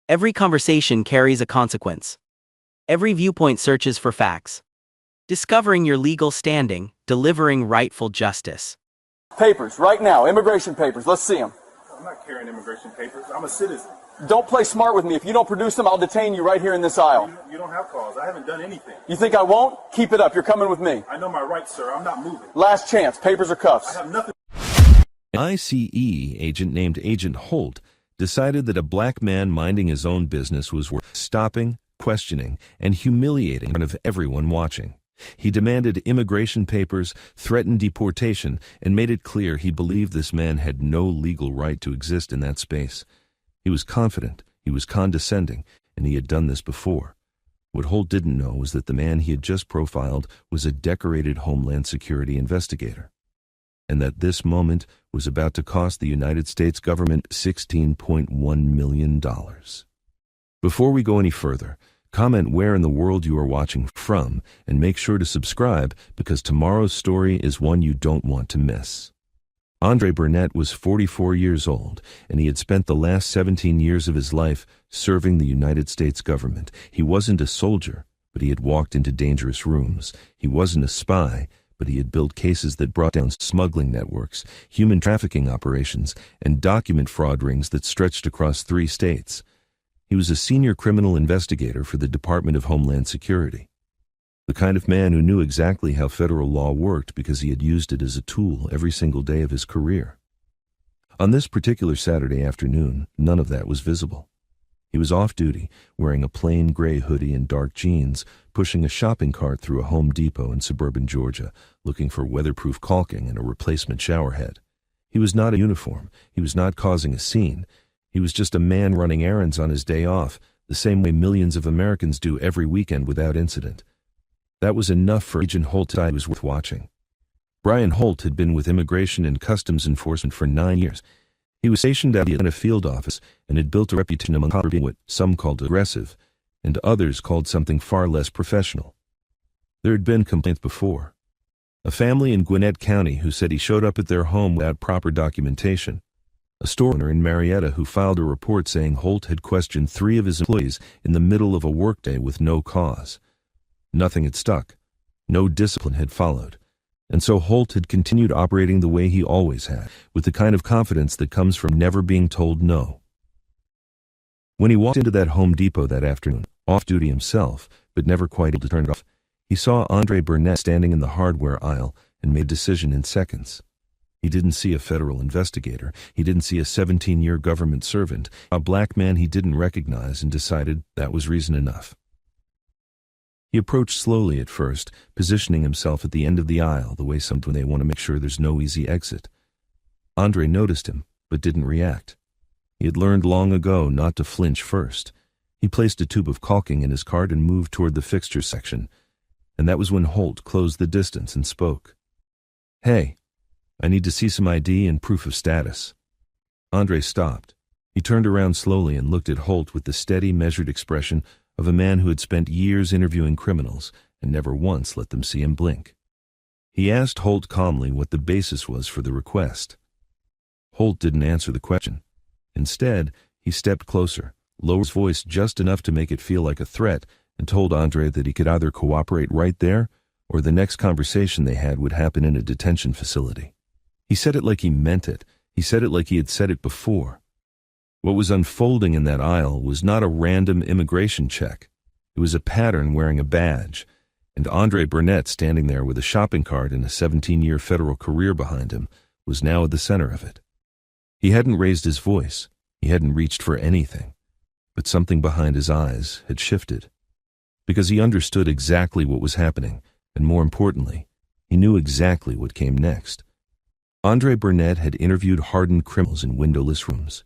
Every conversation carries a consequence. Every viewpoint searches for facts. Discovering your legal standing, delivering rightful justice. Papers, right now, immigration papers, let's see them. I'm not carrying immigration papers. I'm a citizen. Don't play smart with me. If you don't produce them, I'll detain you right here in this aisle. You don't have cause. I haven't done anything. You think I won't? Keep it up. You're coming with me. I know my rights, sir. I'm not moving. Last chance. Papers or cuffs? I have nothing. An ICE agent named Agent Holt decided that a black man minding his own business was worth stopping, questioning, and humiliating in front of everyone watching. He demanded immigration papers, threatened deportation, and made it clear he believed this man had no legal right to exist in that space. He was confident, he was condescending, and he had done this before. What Holt didn't know was that the man he had just profiled was a decorated Homeland Security investigator, and that this moment was about to cost the United States government $16.1 million. Before we go any further, comment where in the world you are watching from, and make sure to subscribe because tomorrow's story is one you don't want to miss. Andre Burnett was 44 years old, and he had spent the last 17 years of his life serving the United States government. He wasn't a soldier, but he had walked into dangerous rooms. He wasn't a spy, but he had built cases that brought down smuggling networks, human trafficking operations, and document fraud rings that stretched across 3 states. He was a senior criminal investigator for the Department of Homeland Security. The kind of man who knew exactly how federal law worked because he had used it as a tool every single day of his career. On this particular Saturday afternoon, none of that was visible. He was off-duty, wearing a plain gray hoodie and dark jeans, pushing a shopping cart through a Home Depot in suburban Georgia, looking for weatherproof caulking and a replacement showerhead. He was not a uniform. He was not causing a scene. He was just a man running errands on his day off, the same way millions of Americans do every weekend without incident. That was enough for Agent Holt to decide it was worth watching. Brian Holt had been with Immigration and Customs Enforcement for 9 years. He was stationed at the Atlanta field office and had built a reputation among cops for being what some called aggressive, and others called something far less professional. There had been complaints before. A family in Gwinnett County who said he showed up at their home without proper documentation. A store owner in Marietta who filed a report saying Holt had questioned 3 of his employees in the middle of a workday with no cause. Nothing had stuck. No discipline had followed. And so Holt had continued operating the way he always had, with the kind of confidence that comes from never being told no. When he walked into that Home Depot that afternoon, off-duty himself, but never quite able to turn it off, he saw Andre Burnett standing in the hardware aisle and made a decision in seconds. He didn't see a federal investigator. He didn't see a 17-year government servant, a black man he didn't recognize, and decided that was reason enough. He approached slowly at first, positioning himself at the end of the aisle the way some do when they want to make sure there's no easy exit. Andre noticed him, but didn't react. He had learned long ago not to flinch first. He placed a tube of caulking in his cart and moved toward the fixture section, and that was when Holt closed the distance and spoke. "Hey, I need to see some ID and proof of status." Andre stopped. He turned around slowly and looked at Holt with the steady, measured expression of a man who had spent years interviewing criminals and never once let them see him blink. He asked Holt calmly what the basis was for the request. Holt didn't answer the question. Instead, he stepped closer, lowered his voice just enough to make it feel like a threat, and told Andre that he could either cooperate right there or the next conversation they had would happen in a detention facility. He said it like he meant it. He said it like he had said it before. What was unfolding in that aisle was not a random immigration check. It was a pattern wearing a badge, and Andre Burnett, standing there with a shopping cart and a 17-year federal career behind him, was now at the center of it. He hadn't raised his voice. He hadn't reached for anything. But something behind his eyes had shifted. Because he understood exactly what was happening, and more importantly, he knew exactly what came next. Andre Burnett had interviewed hardened criminals in windowless rooms.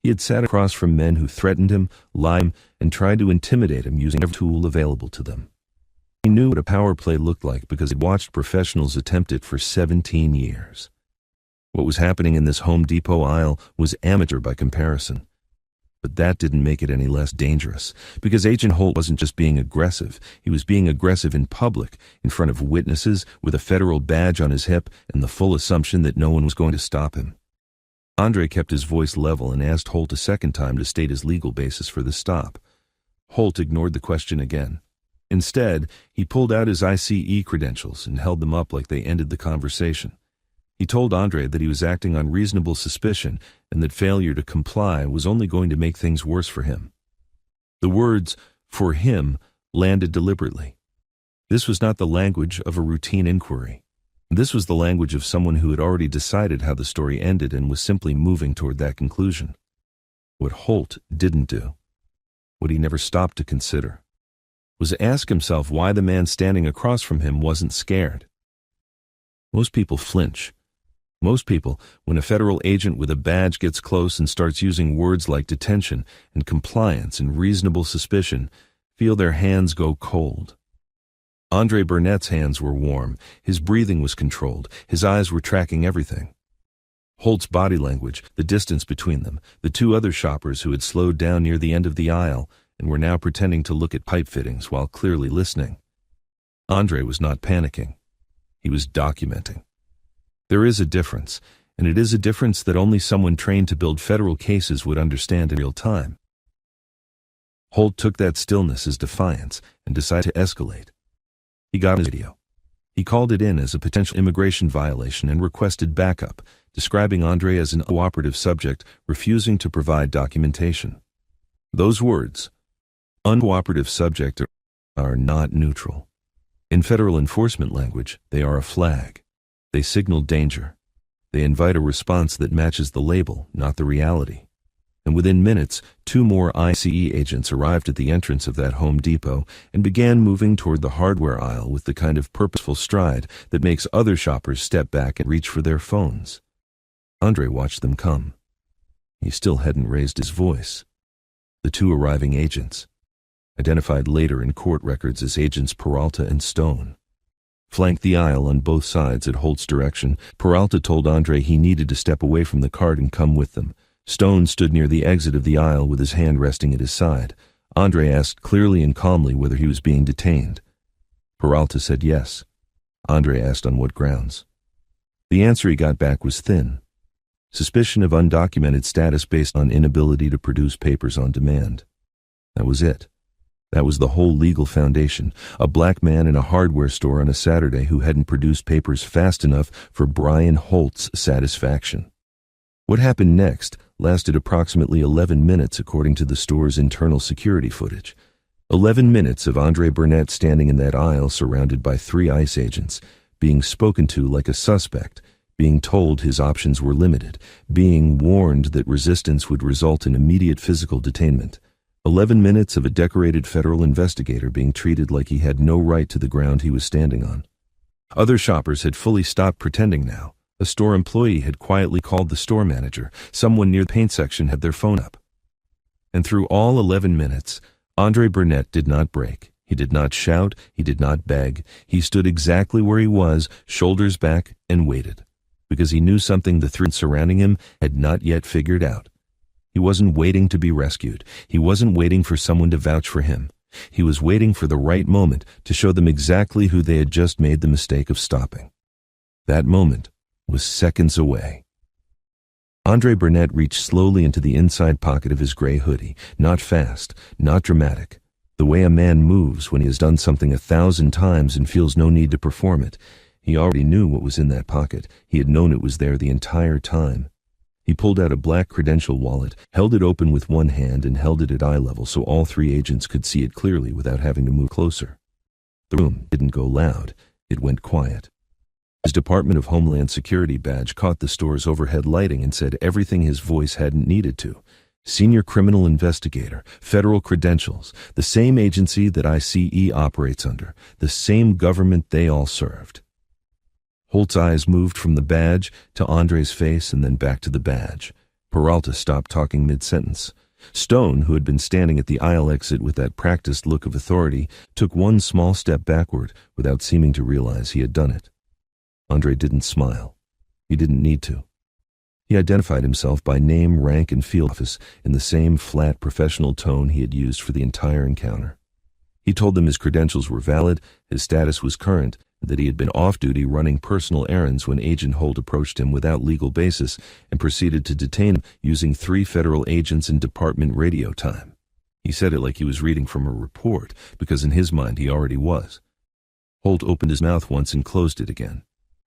He had sat across from men who threatened him, lied, and tried to intimidate him using every tool available to them. He knew what a power play looked like because he'd watched professionals attempt it for 17 years. What was happening in this Home Depot aisle was amateur by comparison. But that didn't make it any less dangerous, because Agent Holt wasn't just being aggressive. He was being aggressive in public, in front of witnesses, with a federal badge on his hip and the full assumption that no one was going to stop him. Andre kept his voice level and asked Holt a second time to state his legal basis for the stop. Holt ignored the question again. Instead, he pulled out his ICE credentials and held them up like they ended the conversation. He told Andre that he was acting on reasonable suspicion and that failure to comply was only going to make things worse for him. The words, "for him," landed deliberately. This was not the language of a routine inquiry. This was the language of someone who had already decided how the story ended and was simply moving toward that conclusion. What Holt didn't do, what he never stopped to consider, was ask himself why the man standing across from him wasn't scared. Most people flinch. Most people, when a federal agent with a badge gets close and starts using words like detention and compliance and reasonable suspicion, feel their hands go cold. Andre Burnett's hands were warm, his breathing was controlled, his eyes were tracking everything. Holt's body language, the distance between them, the two other shoppers who had slowed down near the end of the aisle and were now pretending to look at pipe fittings while clearly listening. Andre was not panicking. He was documenting. There is a difference, and it is a difference that only someone trained to build federal cases would understand in real time. Holt took that stillness as defiance and decided to escalate. He got his video. He called it in as a potential immigration violation and requested backup, describing Andre as an uncooperative subject refusing to provide documentation. Those words, uncooperative subject, are not neutral. In federal enforcement language, they are a flag. They signal danger. They invite a response that matches the label, not the reality. And within minutes, 2 more ICE agents arrived at the entrance of that Home Depot and began moving toward the hardware aisle with the kind of purposeful stride that makes other shoppers step back and reach for their phones. Andre watched them come. He still hadn't raised his voice. The 2 arriving agents, identified later in court records as Agents Peralta and Stone, flanked the aisle on both sides at Holt's direction. Peralta told Andre he needed to step away from the cart and come with them. Stone stood near the exit of the aisle with his hand resting at his side. Andre asked clearly and calmly whether he was being detained. Peralta said yes. Andre asked on what grounds. The answer he got back was thin. Suspicion of undocumented status based on inability to produce papers on demand. That was it. That was the whole legal foundation. A black man in a hardware store on a Saturday who hadn't produced papers fast enough for Brian Holt's satisfaction. What happened next lasted approximately 11 minutes according to the store's internal security footage. 11 minutes of Andre Burnett standing in that aisle surrounded by 3 ICE agents, being spoken to like a suspect, being told his options were limited, being warned that resistance would result in immediate physical detainment. 11 minutes of a decorated federal investigator being treated like he had no right to the ground he was standing on. Other shoppers had fully stopped pretending now. A store employee had quietly called the store manager. Someone near the paint section had their phone up. And through all 11 minutes, Andre Burnett did not break. He did not shout. He did not beg. He stood exactly where he was, shoulders back, and waited. Because he knew something the 3 surrounding him had not yet figured out. He wasn't waiting to be rescued. He wasn't waiting for someone to vouch for him. He was waiting for the right moment to show them exactly who they had just made the mistake of stopping. That moment was seconds away. Andre Burnett reached slowly into the inside pocket of his gray hoodie, not fast, not dramatic, the way a man moves when he has done something 1,000 times and feels no need to perform it. He already knew what was in that pocket. He had known it was there the entire time. He pulled out a black credential wallet, held it open with one hand and held it at eye level so all 3 agents could see it clearly without having to move closer. The room didn't go loud. It went quiet. His Department of Homeland Security badge caught the store's overhead lighting and said everything his voice hadn't needed to. Senior Criminal Investigator, Federal Credentials, the same agency that ICE operates under, the same government they all served. Holt's eyes moved from the badge to Andre's face and then back to the badge. Peralta stopped talking mid-sentence. Stone, who had been standing at the aisle exit with that practiced look of authority, took one small step backward without seeming to realize he had done it. Andre didn't smile. He didn't need to. He identified himself by name, rank, and field office in the same flat professional tone he had used for the entire encounter. He told them his credentials were valid, his status was current, that he had been off-duty running personal errands when Agent Holt approached him without legal basis and proceeded to detain him using 3 federal agents in department radio time. He said it like he was reading from a report, because in his mind he already was. Holt opened his mouth once and closed it again.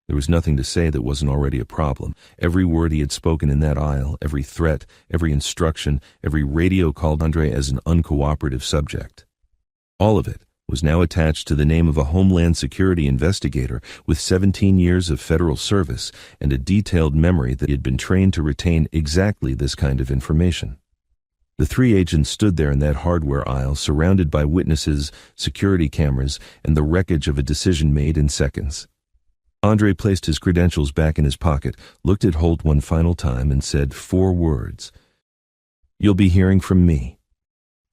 There was nothing to say that wasn't already a problem. Every word he had spoken in that aisle, every threat, every instruction, every radio called Andre as an uncooperative subject. All of it was now attached to the name of a Homeland Security investigator with 17 years of federal service and a detailed memory that he had been trained to retain exactly this kind of information. The 3 agents stood there in that hardware aisle, surrounded by witnesses, security cameras, and the wreckage of a decision made in seconds. Andre placed his credentials back in his pocket, looked at Holt one final time, and said 4 words. "You'll be hearing from me."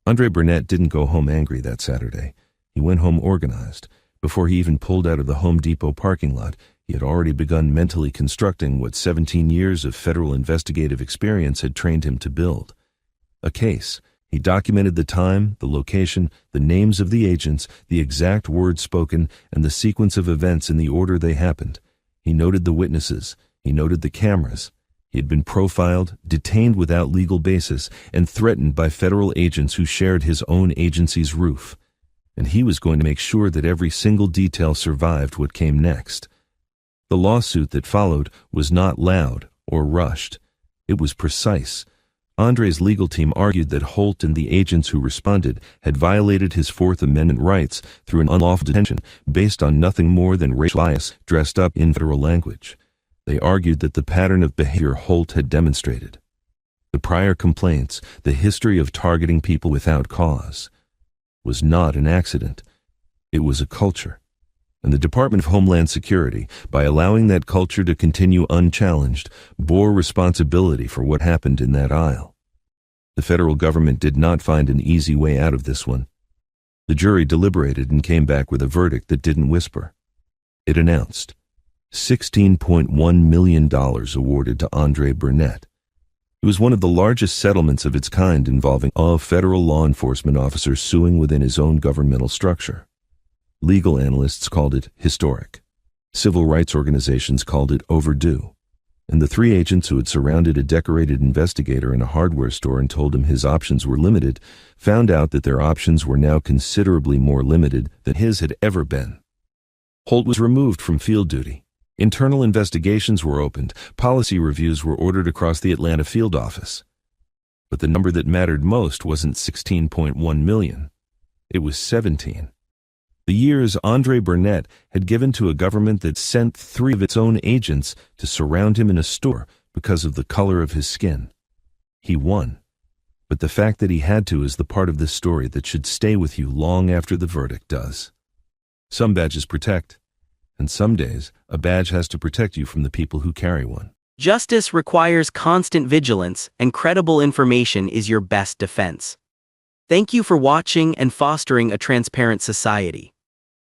Andre Burnett didn't go home angry that Saturday. He went home organized. Before he even pulled out of the Home Depot parking lot, he had already begun mentally constructing what 17 years of federal investigative experience had trained him to build. A case. He documented the time, the location, the names of the agents, the exact words spoken, and the sequence of events in the order they happened. He noted the witnesses. He noted the cameras. He had been profiled, detained without legal basis, and threatened by federal agents who shared his own agency's roof. And he was going to make sure that every single detail survived what came next. The lawsuit that followed was not loud or rushed. It was precise. Andre's legal team argued that Holt and the agents who responded had violated his Fourth Amendment rights through an unlawful detention based on nothing more than racial bias dressed up in federal language. They argued that the pattern of behavior Holt had demonstrated, the prior complaints, the history of targeting people without cause, was not an accident. It was a culture. And the Department of Homeland Security, by allowing that culture to continue unchallenged, bore responsibility for what happened in that aisle. The federal government did not find an easy way out of this one. The jury deliberated and came back with a verdict that didn't whisper. It announced $16.1 million awarded to Andre Burnett. It was one of the largest settlements of its kind involving a federal law enforcement officer suing within his own governmental structure. Legal analysts called it historic. Civil rights organizations called it overdue. And the 3 agents who had surrounded a decorated investigator in a hardware store and told him his options were limited found out that their options were now considerably more limited than his had ever been. Holt was removed from field duty. Internal investigations were opened. Policy reviews were ordered across the Atlanta field office. But the number that mattered most wasn't 16.1 million. It was 17. The years Andre Burnett had given to a government that sent 3 of its own agents to surround him in a store because of the color of his skin. He won. But the fact that he had to is the part of this story that should stay with you long after the verdict does. Some badges protect, and some days a badge has to protect you from the people who carry one. Justice requires constant vigilance, and credible information is your best defense. Thank you for watching and fostering a transparent society.